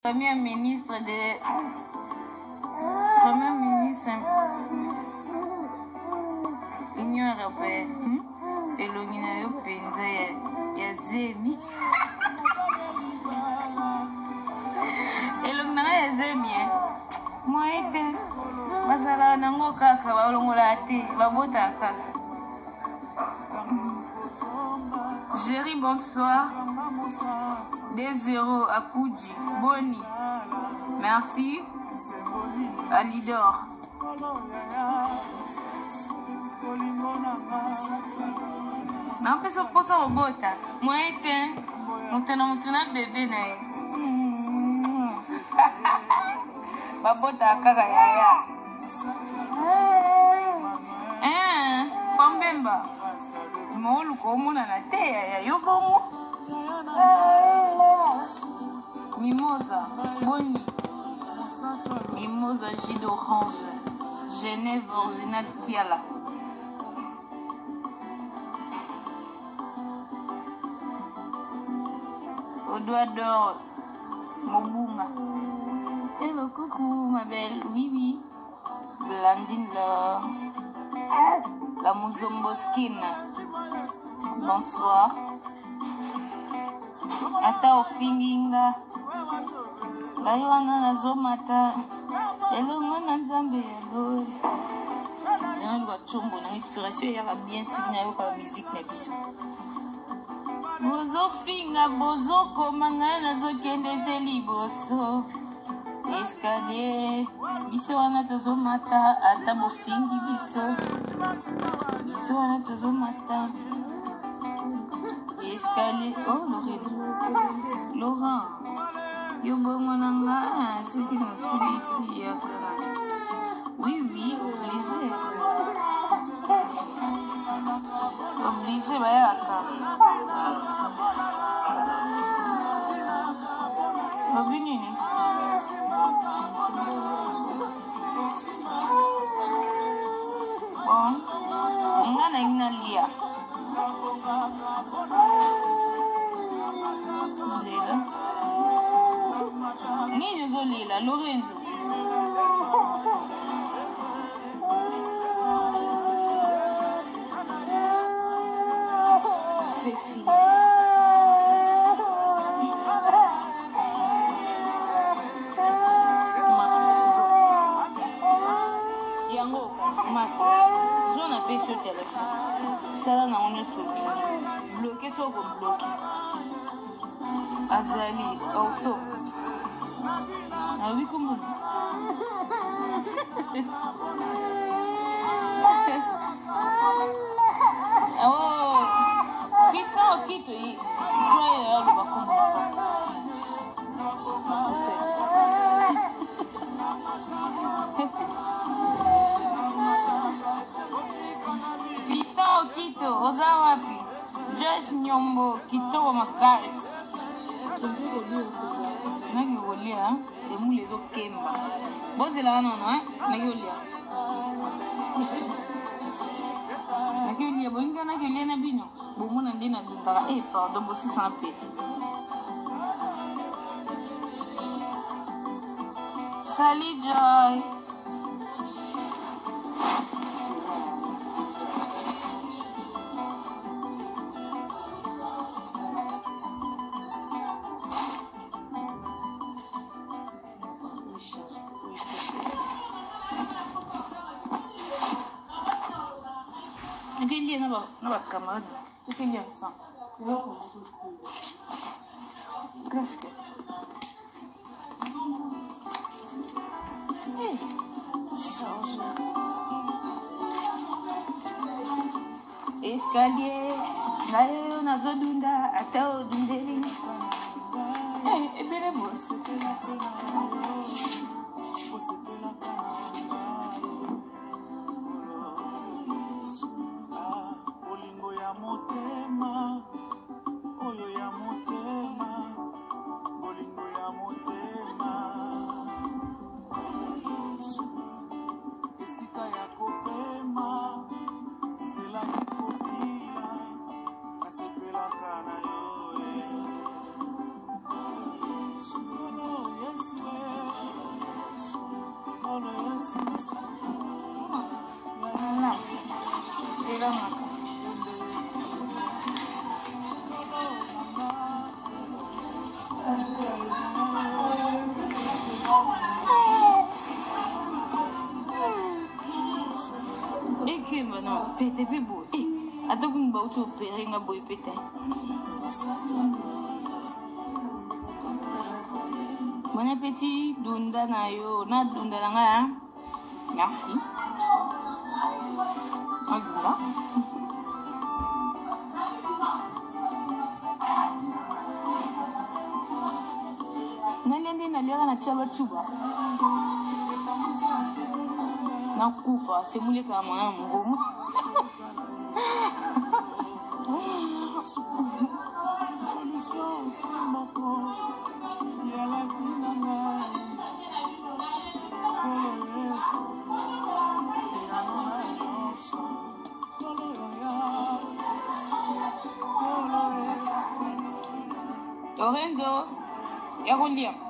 Premier ministre Union européenne elongi na yo penza ya zemi elongi na ya zemi moye te bazala nango kaka balongola te babota kaka. Géry, bonsoir. 2-0 à Koudji. Boni. Merci. Alidor. Non, mais ça pour ça au bota. Moi, on bébé na. Babota kaka yaya. Fambemba. Molu komuna na te ya yobomo. Mimosa, Boni. Mimosa jus d'orange. Genève original Kiala. Au doigt d'or, Mobunga. Hello, coucou, ma belle. Oui. Blandine la Muzomboskine. Bonsoir. Ata ofinginga. Laywana na zomata. Elongo na nzambe ya gori. Yana lwa chombo na inspiration ya bien suivi na yo kwa musique na biso. Bozo finga bozo komanga na zo kende se liboso. Escalier biso wana tozomata ata bofingi biso. Biso wana tozomata. Escalier, oh Laurent, yo bongo nanga, c'est qui nous suit ici, oui, obligé. Obligé, bayaka. Obinini. Bon, on a une lia. Zela. Ni Zolila, Lorenzo. C'est fini. Yango, zone a fait sur le téléphone. Ça là, on est sur bloqué, ça va bloquer. Azali, also. Ah oui, comment? Oh, fisca o kito e foi algo bacana. Fisca o kito, ozawapi. Joyce Nyombo, kito wa makaris. Nagi olia, c'est mou les autres kemba. Bon, c'est là, non, nagi olia. Nagi olia, bon, nagi olia na bino. Bon, mon andi na bintara. Pardon, bon, c'est un petit. Salut, Joy. Não vai ficar mal. Tu tem liação. Escalier, nayo nazodunda ata odundeli. Ebele bo. Pete pe boy. Attends qu'on va au opérer nga boy pete. Bon appétit, dunda na yo, na dunda na nga. Merci. Dunda. Nalende na lera na chaba chuba. Na kufa, semule kama mwana mgumu. Lorenzo, ya kulia.